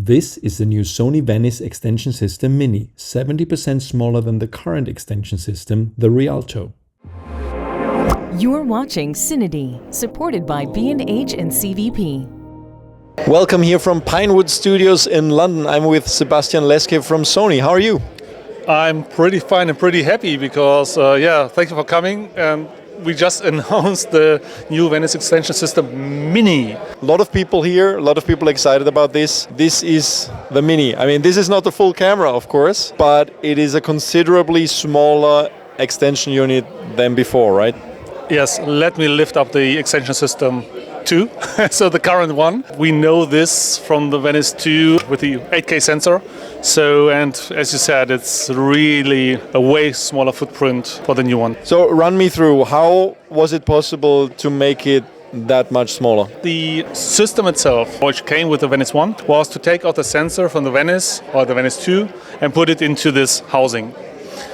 This is the new Sony VENICE extension system Mini, 70% smaller than the current extension system, the Rialto. You're watching CineD, supported by B&H and CVP. Welcome here from Pinewood Studios in London. I'm with Sebastian Leske from Sony. How are you? I'm pretty fine and pretty happy because, thank you for coming. We just announced the new VENICE extension system Mini. A lot of people here, a lot of people excited about this. This is the Mini. I mean, this is not the full camera, of course, but it is a considerably smaller extension unit than before, right? Yes, let me lift up the extension system 2, so the current one. We know this from the VENICE 2 with the 8K sensor. And as you said, it's really a way smaller footprint for the new one. So run me through, how was it possible to make it that much smaller? The system itself, which came with the VENICE 1, was to take out the sensor from the VENICE or the VENICE 2 and put it into this housing.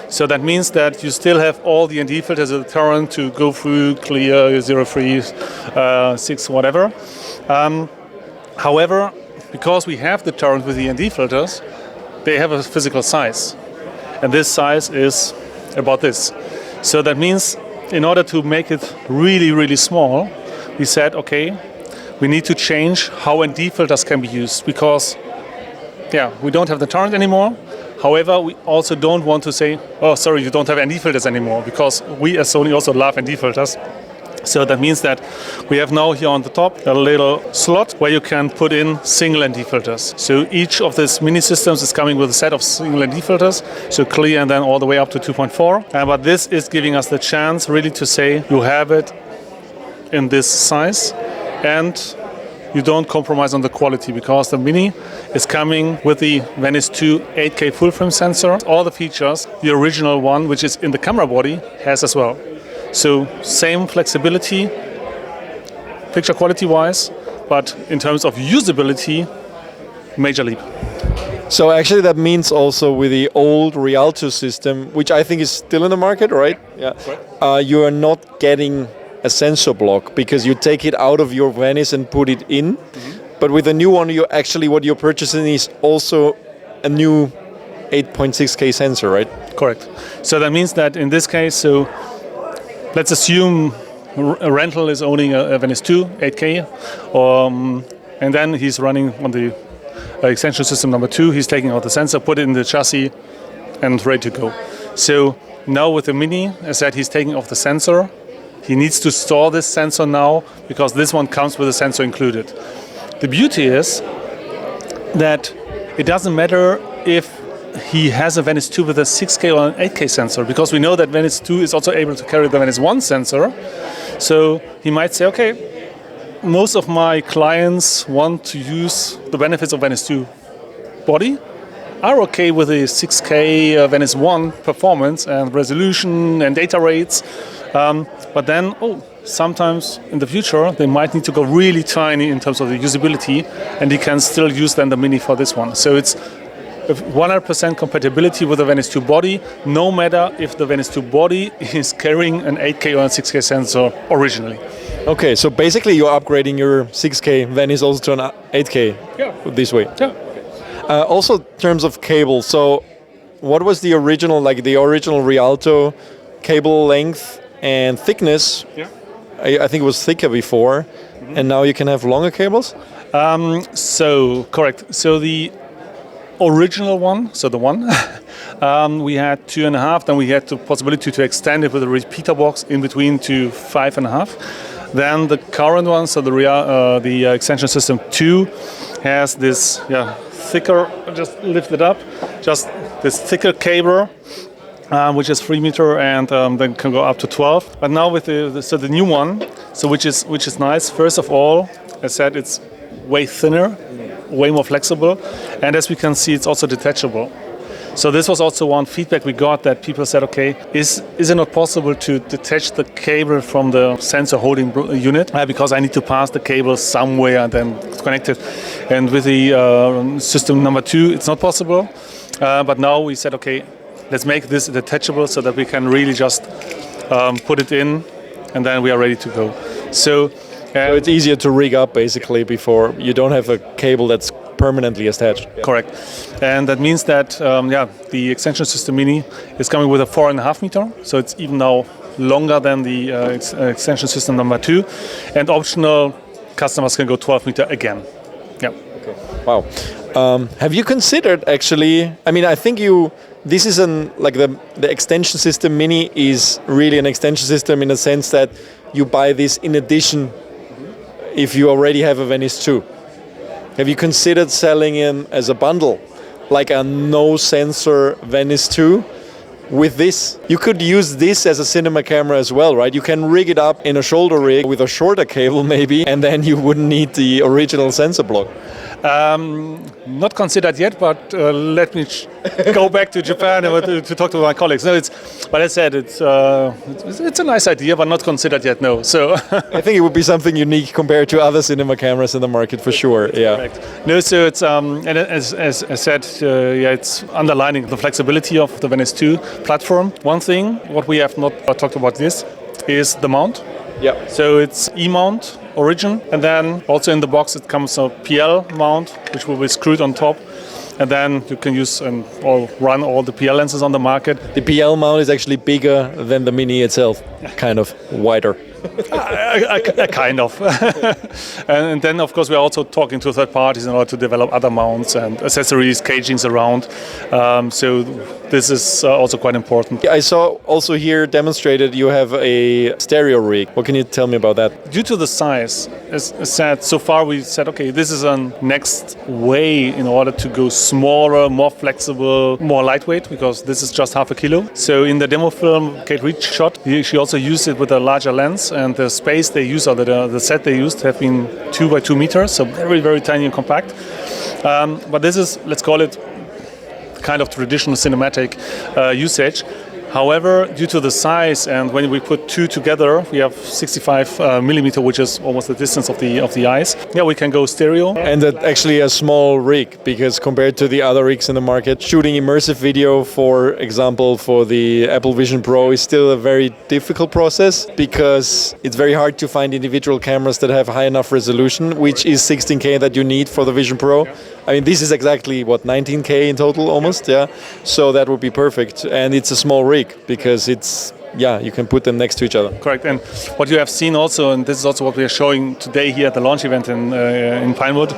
So that means that you still have all the ND filters as a deterrent to go through, clear, 0, 3, 6, whatever. However, because we have the deterrent with the ND filters, they have a physical size. And this size is about this. So that means in order to make it really, really small, we said, okay, we need to change how ND filters can be used because, we don't have the deterrent anymore. However, we also don't want to say, oh, sorry, you don't have ND filters anymore, because we as Sony also love ND filters. So that means that we have now here on the top a little slot where you can put in single ND filters. So each of these mini systems is coming with a set of single ND filters, so clear and then all the way up to 2.4. But this is giving us the chance really to say you have it in this size and you don't compromise on the quality because the Mini is coming with the VENICE 2 8K full frame sensor. All the features the original one, which is in the camera body, has as well. So same flexibility, picture quality wise, but in terms of usability, major leap. So actually that means also with the old Rialto system, which I think is still in the market, right? Yeah. You are not getting a sensor block because you take it out of your VENICE and put it in. Mm-hmm. But with the new one, what you're purchasing is also a new 8.6K sensor, right? Correct. So that means that in this case, let's assume a rental is owning a VENICE 2 8K, and then he's running on the extension system number 2. He's taking out the sensor, put it in the chassis, and ready to go. So now with the Mini, as I said, he's taking off the sensor. He needs to store this sensor now because this one comes with a sensor included. The beauty is that it doesn't matter if he has a VENICE 2 with a 6K or an 8K sensor because we know that VENICE 2 is also able to carry the VENICE 1 sensor. So he might say, okay, most of my clients want to use the benefits of VENICE 2 body, are okay with the 6K VENICE 1 performance and resolution and data rates. But then, sometimes in the future, they might need to go really tiny in terms of the usability, and they can still use then the Mini for this one. So it's 100% compatibility with the VENICE 2 body, no matter if the VENICE 2 body is carrying an 8K or a 6K sensor originally. Okay, so basically you're upgrading your 6K VENICE also to an 8K this way. Yeah. Also, in terms of cable, so what was the original Rialto cable length and thickness? Yeah. I think it was thicker before, and now you can have longer cables? Correct. So the original one, we had 2.5, then we had the possibility to extend it with a repeater box in between to 5.5. Then the current one, so the extension system 2, has this thicker, just lift it up, just this thicker cable, which is 3 meter and then can go up to 12. But now with the new one, which is nice. First of all, as I said, it's way thinner, way more flexible, and as we can see, it's also detachable. So this was also one feedback we got, that people said, okay, is it not possible to detach the cable from the sensor holding unit? Because I need to pass the cable somewhere and then connect it. And with the system number 2, it's not possible. But now we said, okay, let's make this detachable so that we can really just put it in and then we are ready to go. So it's easier to rig up basically before you don't have a cable that's permanently attached. Correct. And that means that the extension system Mini is coming with a 4.5 meter, so it's even now longer than the extension system number 2, and optional customers can go 12 meter again. Yeah. Okay. Wow. Have you considered actually? I mean, I think this is the extension system Mini is really an extension system in the sense that you buy this in addition if you already have a Venice 2. Have you considered selling him as a bundle, like a no sensor Venice 2? With this, you could use this as a cinema camera as well, right? You can rig it up in a shoulder rig with a shorter cable maybe, and then you wouldn't need the original sensor block. Not considered yet, but let me go back to Japan to talk to my colleagues. No, but I said it's a nice idea, but not considered yet. No, so I think it would be something unique compared to other cinema cameras in the market for sure. Yeah. Correct. No, so it's and as I said, it's underlining the flexibility of the Venice 2 platform. One thing, what we have not talked about this, is the mount. Yeah. So it's E-mount origin, and then also in the box it comes a PL mount, which will be screwed on top, and then you can use and run all the PL lenses on the market. The PL mount is actually bigger than the Mini itself, kind of wider. Kind of. And then, of course, we're also talking to third parties in order to develop other mounts and accessories, cagings around. So this is also quite important. I saw also here demonstrated you have a stereo rig. What can you tell me about that? Due to the size, as said, so far we said, okay, this is a next way in order to go smaller, more flexible, more lightweight, because this is just 0.5 kilo. So in the demo film Kate Reed shot, she also used it with a larger lens, and the space they used, or the set they used, have been 2 by 2 meters, so very, very tiny and compact. But this is, let's call it, kind of traditional cinematic usage. However, due to the size, and when we put two together, we have 65 millimeter, which is almost the distance of the eyes. Yeah, we can go stereo. And that actually a small rig, because compared to the other rigs in the market, shooting immersive video, for example, for the Apple Vision Pro is still a very difficult process, because it's very hard to find individual cameras that have high enough resolution, which is 16K that you need for the Vision Pro. I mean, this is exactly, 19K in total almost, yeah? So that would be perfect. And it's a small rig, because it's, you can put them next to each other. Correct. And what you have seen also, and this is also what we are showing today here at the launch event in Pinewood,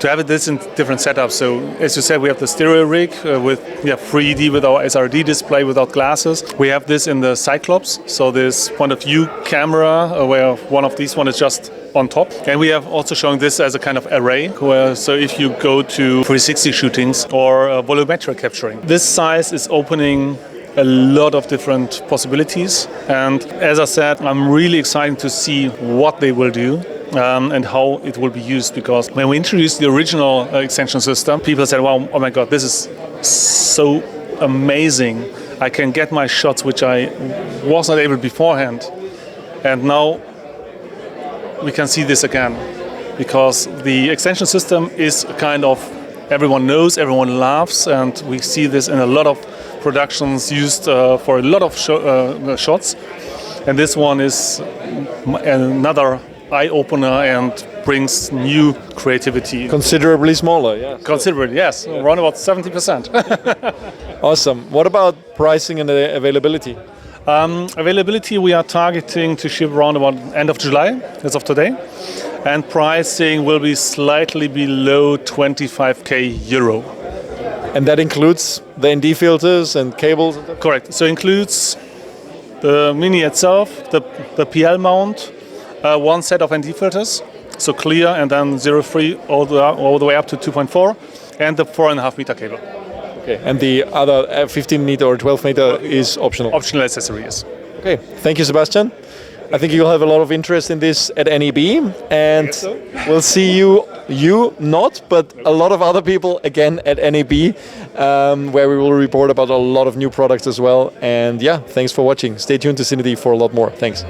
to have this in different setups. So, as you said, we have the stereo rig with 3D with our SRD display without glasses. We have this in the Cyclops, so this point of view camera, where one of these one is just on top. And we have also shown this as a kind of array, so if you go to 360 shootings or volumetric capturing, this size is opening a lot of different possibilities. And as I said, I'm really excited to see what they will do. And how it will be used, because when we introduced the original extension system, people said, wow, oh my god, this is so amazing. I can get my shots which I was not able beforehand. And now we can see this again, because the extension system is kind of, everyone knows, everyone loves, and we see this in a lot of productions used for a lot of shots. And this one is another eye-opener and brings new creativity. Considerably smaller, yes. Considerably, yes. Around about 70%. Awesome. What about pricing and availability? Availability, we are targeting to ship around about end of July, as of today. And pricing will be slightly below 25k euro. And that includes the ND filters and cables? Correct. So includes the Mini itself, the PL mount, one set of ND filters, so clear, and then 0.3 all the way up to 2.4, and the 4.5 meter cable. Okay. And the other 15 meter or 12 meter is optional? Optional accessory, yes. Okay. Thank you, Sebastian. I think you'll have a lot of interest in this at NEB, and we'll see you not, but a lot of other people again at NEB, where we will report about a lot of new products as well. And thanks for watching. Stay tuned to CineD for a lot more. Thanks.